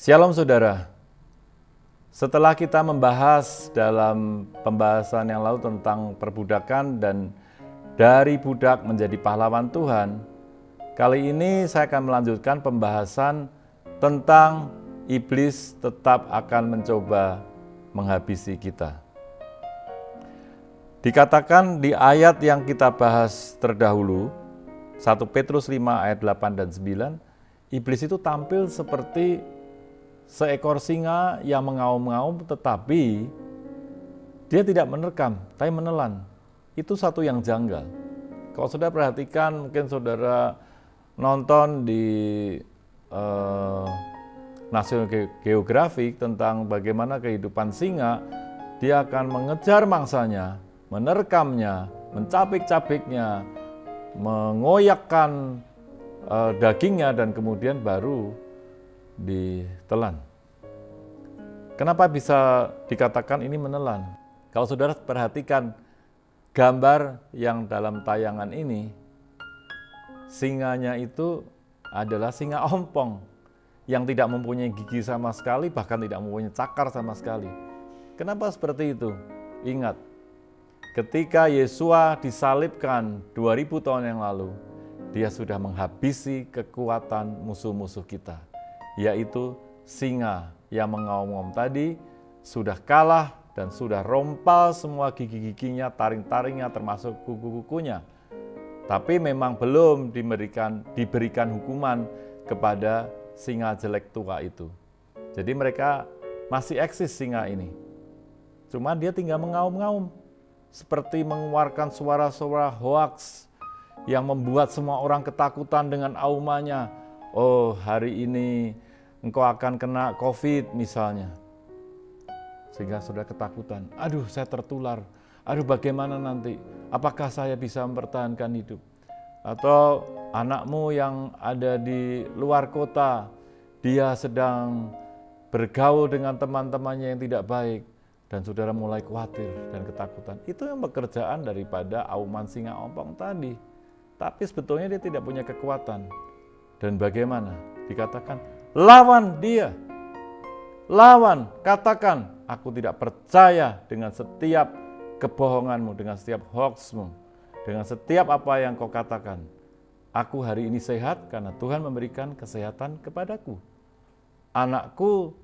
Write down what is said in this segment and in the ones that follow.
Shalom saudara, setelah kita membahas dalam pembahasan yang lalu tentang perbudakan dan dari budak menjadi pahlawan Tuhan, kali ini saya akan melanjutkan pembahasan tentang iblis tetap akan mencoba menghabisi kita. Dikatakan di ayat yang kita bahas terdahulu, 1 Petrus 5 ayat 8 dan 9, iblis itu tampil seperti seekor singa yang mengaum-ngaum, tetapi dia tidak menerkam, tapi menelan. Itu satu yang janggal. Kalau saudara perhatikan, mungkin saudara nonton di National Geographic tentang bagaimana kehidupan singa, dia akan mengejar mangsanya, menerkamnya, mencapik-capiknya, mengoyakkan dagingnya, dan kemudian baru ditelan. Kenapa bisa dikatakan ini menelan? Kalau saudara perhatikan gambar yang dalam tayangan ini, singanya itu adalah singa ompong yang tidak mempunyai gigi sama sekali, bahkan tidak mempunyai cakar sama sekali. Kenapa seperti itu? Ingat, ketika Yesua disalibkan 2000 tahun yang lalu, dia sudah menghabisi kekuatan musuh-musuh kita, yaitu singa yang mengaum-ngaum tadi sudah kalah dan sudah rompal semua gigi-giginya, taring-taringnya, termasuk kuku-kukunya. Tapi memang belum diberikan hukuman kepada singa jelek tua itu. Jadi mereka masih eksis singa ini. Cuma dia tinggal mengaum-ngaum, seperti mengeluarkan suara-suara hoaks yang membuat semua orang ketakutan dengan aumannya. Oh, hari ini engkau akan kena COVID misalnya. Sehingga saudara ketakutan. Aduh, saya tertular. Aduh, bagaimana nanti? Apakah saya bisa mempertahankan hidup? Atau anakmu yang ada di luar kota, dia sedang bergaul dengan teman-temannya yang tidak baik, dan saudara mulai khawatir dan ketakutan. Itu yang pekerjaan daripada auman singa ompong tadi. Tapi sebetulnya dia tidak punya kekuatan. Dan bagaimana? Dikatakan, lawan dia. Lawan, katakan, aku tidak percaya dengan setiap kebohonganmu, dengan setiap hoaxmu, dengan setiap apa yang kau katakan. Aku hari ini sehat karena Tuhan memberikan kesehatan kepadaku. Anakku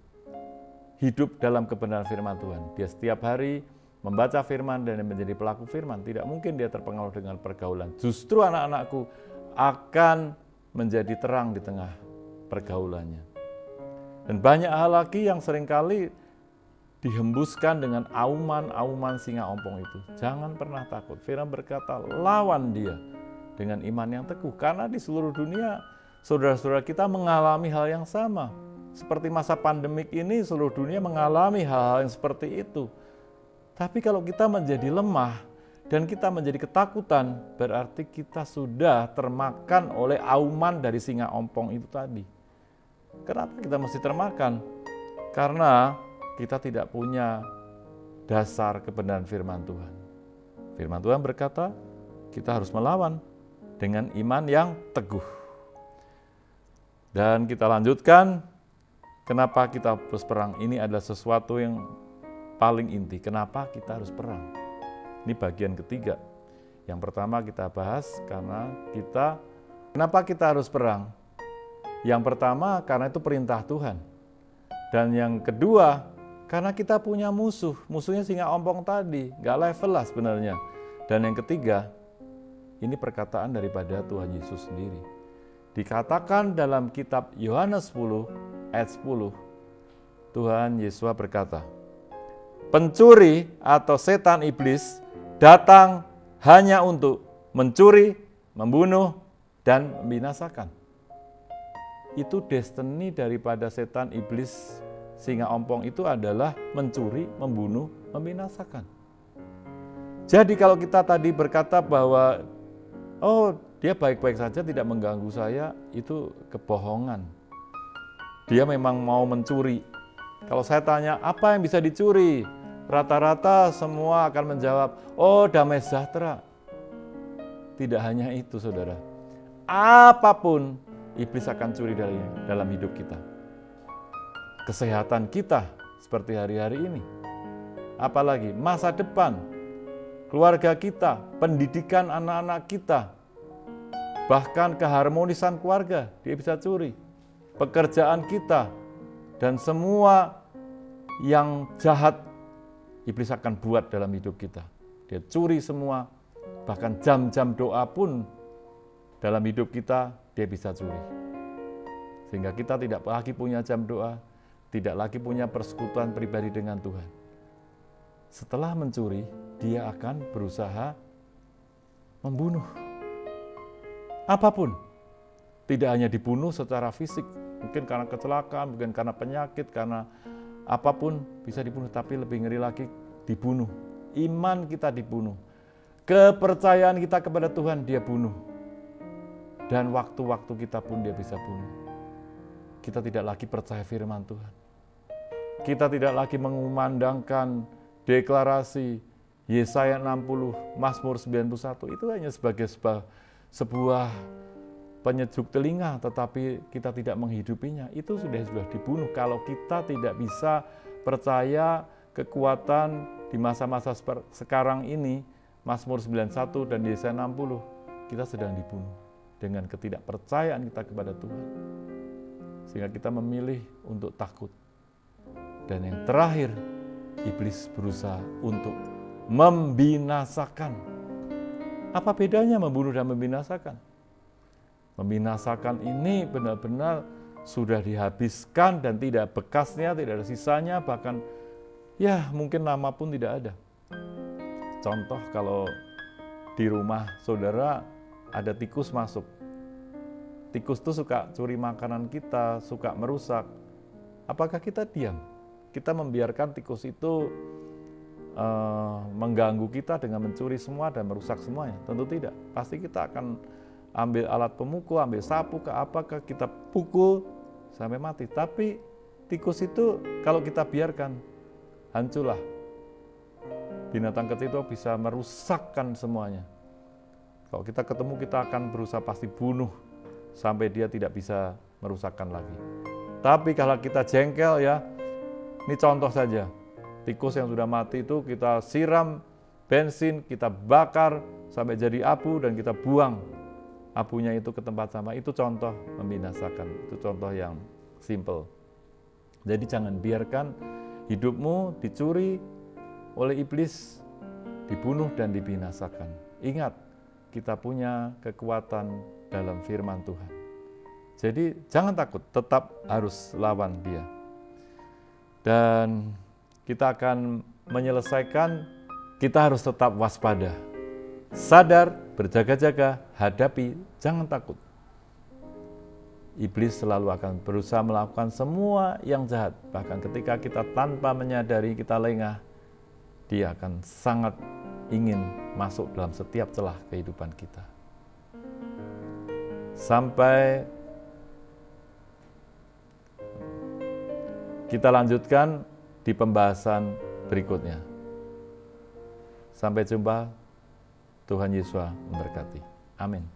hidup dalam kebenaran firman Tuhan. Dia setiap hari membaca firman dan menjadi pelaku firman. Tidak mungkin dia terpengaruh dengan pergaulan. Justru anak-anakku akan menjadi terang di tengah pergaulannya. Dan banyak hal lagi yang seringkali dihembuskan dengan auman-auman singa ompong itu. Jangan pernah takut. Firman berkata, lawan dia dengan iman yang teguh. Karena di seluruh dunia, saudara-saudara kita mengalami hal yang sama. Seperti masa pandemik ini, seluruh dunia mengalami hal-hal yang seperti itu. Tapi kalau kita menjadi lemah dan kita menjadi ketakutan, berarti kita sudah termakan oleh auman dari singa ompong itu tadi. Kenapa kita mesti termakan? Karena kita tidak punya dasar kebenaran firman Tuhan. Firman Tuhan berkata, kita harus melawan dengan iman yang teguh. Dan kita lanjutkan, kenapa kita harus perang? Ini adalah sesuatu yang paling inti. Kenapa kita harus perang? Ini bagian ketiga. Yang pertama kita bahas kenapa kita harus perang? Yang pertama karena itu perintah Tuhan. Dan yang kedua karena kita punya musuh. Musuhnya singa ompong tadi, gak level lah sebenarnya. Dan yang ketiga, ini perkataan daripada Tuhan Yesus sendiri. Dikatakan dalam kitab Yohanes 10 ayat 10, Tuhan Yesus berkata, pencuri atau setan iblis datang hanya untuk mencuri, membunuh, dan membinasakan. Itu destiny daripada setan iblis singa ompong itu adalah mencuri, membunuh, membinasakan. Jadi kalau kita tadi berkata bahwa dia baik-baik saja tidak mengganggu saya, itu kebohongan. Dia memang mau mencuri. Kalau saya tanya apa yang bisa dicuri, rata-rata semua akan menjawab, damai sejahtera. Tidak hanya itu saudara, apapun iblis akan curi dalam hidup kita. kesehatan kita seperti hari-hari ini. Apalagi masa depan, keluarga kita, pendidikan anak-anak kita, bahkan keharmonisan keluarga, dia bisa curi. Pekerjaan kita, dan semua yang jahat, iblis akan buat dalam hidup kita. Dia curi semua, bahkan jam-jam doa pun dalam hidup kita, dia bisa curi. Sehingga kita tidak lagi punya jam doa, tidak lagi punya persekutuan pribadi dengan Tuhan. Setelah mencuri, dia akan berusaha membunuh. Apapun, tidak hanya dibunuh secara fisik, mungkin karena kecelakaan, mungkin karena penyakit, karena apapun bisa dibunuh, tapi lebih ngeri lagi dibunuh. Iman kita dibunuh. Kepercayaan kita kepada Tuhan dia bunuh. Dan waktu-waktu kita pun dia bisa bunuh. Kita tidak lagi percaya firman Tuhan. Kita tidak lagi mengumandangkan deklarasi Yesaya 60, Mazmur 91. Itu hanya sebagai sebuah penyejuk telinga, tetapi kita tidak menghidupinya. Itu sudah dibunuh. Kalau kita tidak bisa percaya kekuatan di masa-masa sekarang ini, Mazmur 91 dan Yesaya 60, kita sedang dibunuh dengan ketidakpercayaan kita kepada Tuhan. Sehingga kita memilih untuk takut. Dan yang terakhir, iblis berusaha untuk membinasakan. Apa bedanya membunuh dan membinasakan? Membinasakan ini benar-benar sudah dihabiskan dan tidak bekasnya, tidak ada sisanya, bahkan ya mungkin nama pun tidak ada. Contoh kalau di rumah saudara ada tikus masuk. Tikus itu suka curi makanan kita, suka merusak. Apakah kita diam? Kita membiarkan tikus itu mengganggu kita dengan mencuri semua dan merusak semuanya? Tentu tidak. Pasti kita akan ambil alat pemukul, ambil sapu, apakah kita pukul sampai mati. Tapi tikus itu kalau kita biarkan, hancurlah. Binatang kecil itu bisa merusakkan semuanya. Kalau kita ketemu, kita akan berusaha pasti bunuh sampai dia tidak bisa merusakkan lagi. Tapi kalau kita jengkel ya, ini contoh saja. Tikus yang sudah mati itu kita siram bensin, kita bakar sampai jadi abu dan kita buang abunya itu ke tempat sampah. Itu contoh membinasakan, itu contoh yang simple. Jadi jangan biarkan hidupmu dicuri oleh iblis, dibunuh dan dibinasakan. Ingat, kita punya kekuatan dalam firman Tuhan. Jadi jangan takut, tetap harus lawan dia. Dan kita akan menyelesaikan, kita harus tetap waspada. Sadar, berjaga-jaga, hadapi, jangan takut. Iblis selalu akan berusaha melakukan semua yang jahat. Bahkan ketika kita tanpa menyadari, kita lengah, dia akan sangat ingin masuk dalam setiap celah kehidupan kita. Sampai kita lanjutkan di pembahasan berikutnya. Sampai jumpa. Tuhan Yesus memberkati. Amin.